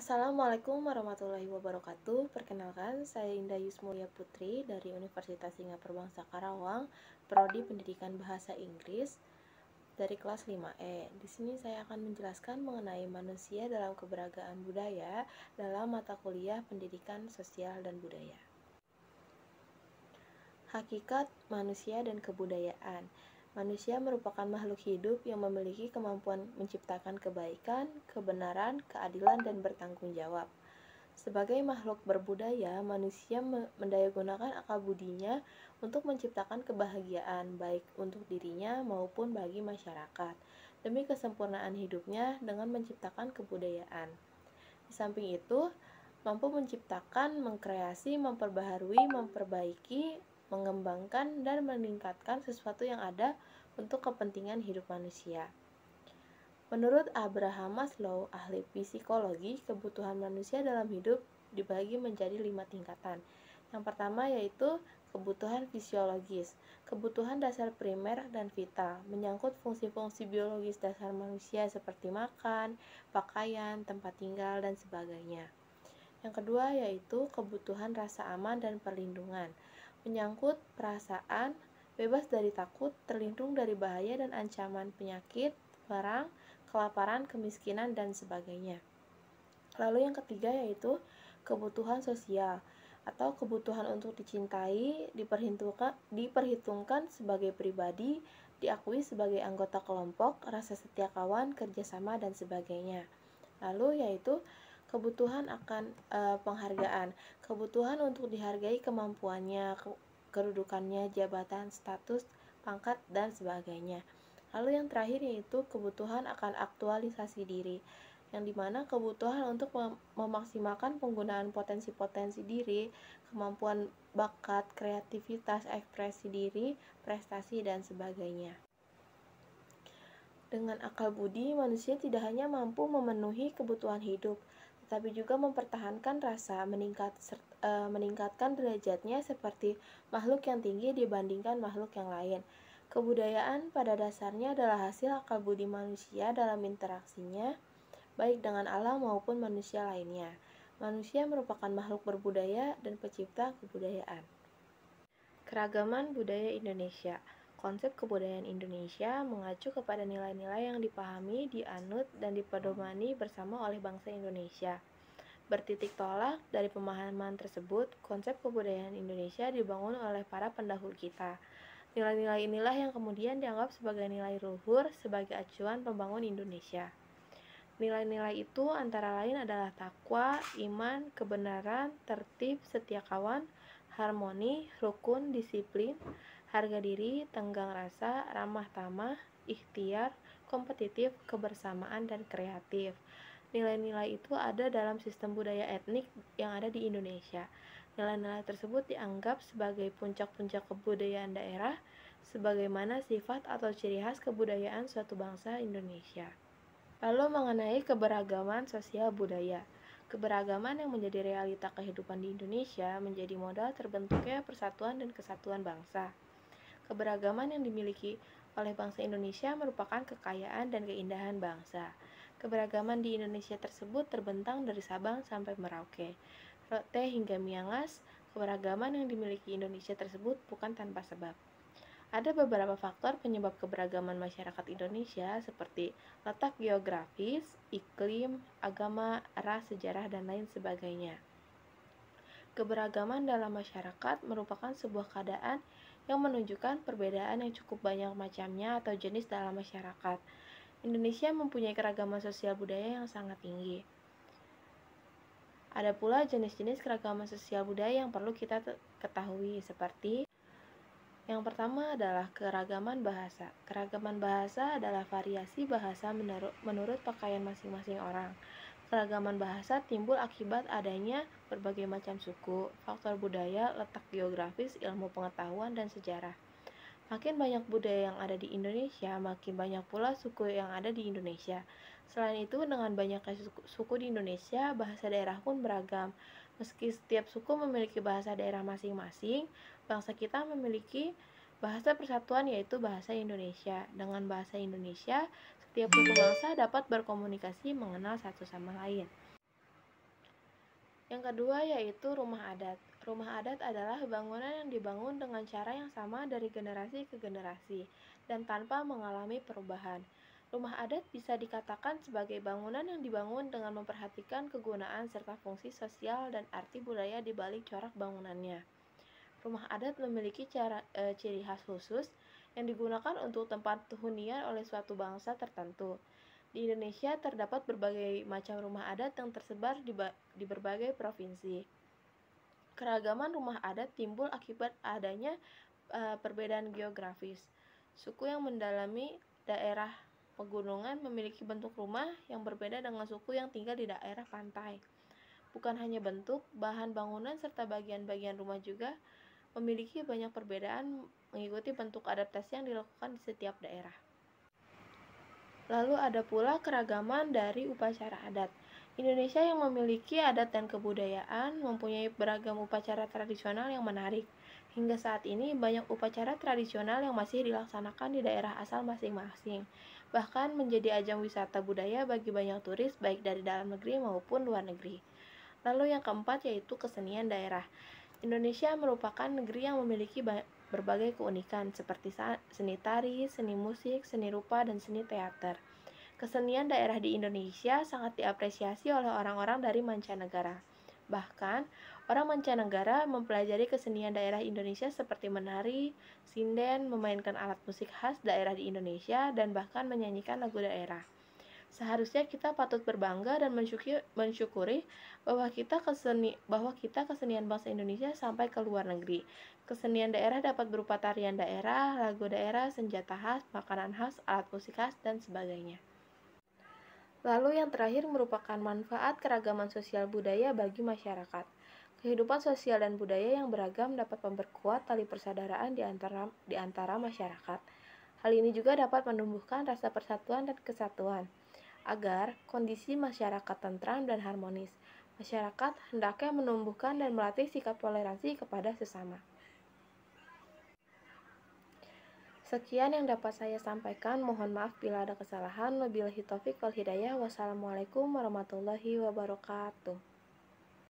Assalamualaikum warahmatullahi wabarakatuh. Perkenalkan, saya Indah Yusmulia Putri dari Universitas Singapura Bangsa Karawang, Prodi Pendidikan Bahasa Inggris dari kelas 5E. Di sini saya akan menjelaskan mengenai manusia dalam keberagaman budaya dalam mata kuliah Pendidikan Sosial dan Budaya. Hakikat manusia dan kebudayaan. Manusia merupakan makhluk hidup yang memiliki kemampuan menciptakan kebaikan, kebenaran, keadilan, dan bertanggung jawab. Sebagai makhluk berbudaya, manusia mendayagunakan akal budinya untuk menciptakan kebahagiaan, baik untuk dirinya maupun bagi masyarakat, demi kesempurnaan hidupnya dengan menciptakan kebudayaan. Di samping itu, mampu menciptakan, mengkreasi, memperbaharui, memperbaiki, mengembangkan, dan meningkatkan sesuatu yang ada untuk kepentingan hidup manusia. Menurut Abraham Maslow, ahli psikologi, kebutuhan manusia dalam hidup dibagi menjadi 5 tingkatan. Yang pertama yaitu kebutuhan fisiologis, kebutuhan dasar primer dan vital, menyangkut fungsi-fungsi biologis dasar manusia seperti makan, pakaian, tempat tinggal, dan sebagainya. Yang kedua yaitu kebutuhan rasa aman dan perlindungan, menyangkut perasaan, bebas dari takut, terlindung dari bahaya dan ancaman penyakit, perang, kelaparan, kemiskinan, dan sebagainya. Lalu yang ketiga yaitu kebutuhan sosial atau kebutuhan untuk dicintai, diperhitungkan sebagai pribadi, diakui sebagai anggota kelompok, rasa setia kawan, kerjasama, dan sebagainya. Lalu yaitu kebutuhan akan penghargaan, kebutuhan untuk dihargai kemampuannya, kedudukannya, jabatan, status, pangkat, dan sebagainya. Lalu yang terakhir yaitu kebutuhan akan aktualisasi diri, yang dimana kebutuhan untuk memaksimalkan penggunaan potensi-potensi diri, kemampuan bakat, kreativitas, ekspresi diri, prestasi, dan sebagainya. Dengan akal budi, manusia tidak hanya mampu memenuhi kebutuhan hidup, tetapi juga mempertahankan rasa, meningkatkan derajatnya seperti makhluk yang tinggi dibandingkan makhluk yang lain. Kebudayaan pada dasarnya adalah hasil akal budi manusia dalam interaksinya, baik dengan alam maupun manusia lainnya. Manusia merupakan makhluk berbudaya dan pencipta kebudayaan. Keragaman budaya Indonesia. Konsep kebudayaan Indonesia mengacu kepada nilai-nilai yang dipahami, dianut, dan dipedomani bersama oleh bangsa Indonesia. Bertitik tolak dari pemahaman tersebut, konsep kebudayaan Indonesia dibangun oleh para pendahulu kita. Nilai-nilai inilah yang kemudian dianggap sebagai nilai luhur sebagai acuan pembangun Indonesia. Nilai-nilai itu antara lain adalah takwa, iman, kebenaran, tertib, setia kawan, harmoni, rukun, disiplin, harga diri, tenggang rasa, ramah tamah, ikhtiar, kompetitif, kebersamaan, dan kreatif. Nilai-nilai itu ada dalam sistem budaya etnik yang ada di Indonesia. Nilai-nilai tersebut dianggap sebagai puncak-puncak kebudayaan daerah, sebagaimana sifat atau ciri khas kebudayaan suatu bangsa Indonesia. Lalu mengenai keberagaman sosial budaya. Keberagaman yang menjadi realita kehidupan di Indonesia menjadi modal terbentuknya persatuan dan kesatuan bangsa. Keberagaman yang dimiliki oleh bangsa Indonesia merupakan kekayaan dan keindahan bangsa. Keberagaman di Indonesia tersebut terbentang dari Sabang sampai Merauke, Rote hingga Miangas. Keberagaman yang dimiliki Indonesia tersebut bukan tanpa sebab. Ada beberapa faktor penyebab keberagaman masyarakat Indonesia seperti letak geografis, iklim, agama, ras, sejarah, dan lain sebagainya. Keberagaman dalam masyarakat merupakan sebuah keadaan yang menunjukkan perbedaan yang cukup banyak macamnya atau jenis dalam masyarakat. Indonesia mempunyai keragaman sosial budaya yang sangat tinggi. Ada pula jenis-jenis keragaman sosial budaya yang perlu kita ketahui seperti yang pertama adalah keragaman bahasa. Keragaman bahasa adalah variasi bahasa menurut pakaian masing-masing orang. Keragaman bahasa timbul akibat adanya berbagai macam suku, faktor budaya, letak geografis, ilmu pengetahuan, dan sejarah. Makin banyak budaya yang ada di Indonesia, makin banyak pula suku yang ada di Indonesia. Selain itu, dengan banyaknya suku di Indonesia, bahasa daerah pun beragam. Meski setiap suku memiliki bahasa daerah masing-masing, bangsa kita memiliki bahasa persatuan yaitu bahasa Indonesia. Dengan bahasa Indonesia, setiap suku bangsa dapat berkomunikasi mengenal satu sama lain. Yang kedua yaitu rumah adat. Rumah adat adalah bangunan yang dibangun dengan cara yang sama dari generasi ke generasi dan tanpa mengalami perubahan. Rumah adat bisa dikatakan sebagai bangunan yang dibangun dengan memperhatikan kegunaan serta fungsi sosial dan arti budaya di balik corak bangunannya. Rumah adat memiliki ciri khas khusus yang digunakan untuk tempat hunian oleh suatu bangsa tertentu. Di Indonesia terdapat berbagai macam rumah adat yang tersebar di berbagai provinsi. Keragaman rumah adat timbul akibat adanya perbedaan geografis. Suku yang mendalami daerah pegunungan memiliki bentuk rumah yang berbeda dengan suku yang tinggal di daerah pantai. Bukan hanya bentuk, bahan bangunan serta bagian-bagian rumah juga memiliki banyak perbedaan mengikuti bentuk adaptasi yang dilakukan di setiap daerah. Lalu ada pula keragaman dari upacara adat. Indonesia yang memiliki adat dan kebudayaan mempunyai beragam upacara tradisional yang menarik. Hingga saat ini banyak upacara tradisional yang masih dilaksanakan di daerah asal masing-masing, bahkan menjadi ajang wisata budaya bagi banyak turis baik dari dalam negeri maupun luar negeri. Lalu yang keempat yaitu kesenian daerah. Indonesia merupakan negeri yang memiliki berbagai keunikan seperti seni tari, seni musik, seni rupa, dan seni teater. Kesenian daerah di Indonesia sangat diapresiasi oleh orang-orang dari mancanegara. Bahkan, orang mancanegara mempelajari kesenian daerah Indonesia seperti menari, sinden, memainkan alat musik khas daerah di Indonesia, dan bahkan menyanyikan lagu daerah. Seharusnya kita patut berbangga dan mensyukuri bahwa kita kesenian bangsa Indonesia sampai ke luar negeri. Kesenian daerah dapat berupa tarian daerah, lagu daerah, senjata khas, makanan khas, alat musik khas, dan sebagainya. Lalu yang terakhir merupakan manfaat keragaman sosial budaya bagi masyarakat. Kehidupan sosial dan budaya yang beragam dapat memperkuat tali persaudaraan di antara masyarakat. Hal ini juga dapat menumbuhkan rasa persatuan dan kesatuan agar kondisi masyarakat tentram dan harmonis. Masyarakat hendaknya menumbuhkan dan melatih sikap toleransi kepada sesama. Sekian yang dapat saya sampaikan. Mohon maaf bila ada kesalahan. Wabillahi taufiq wal hidayah. Wassalamualaikum warahmatullahi wabarakatuh.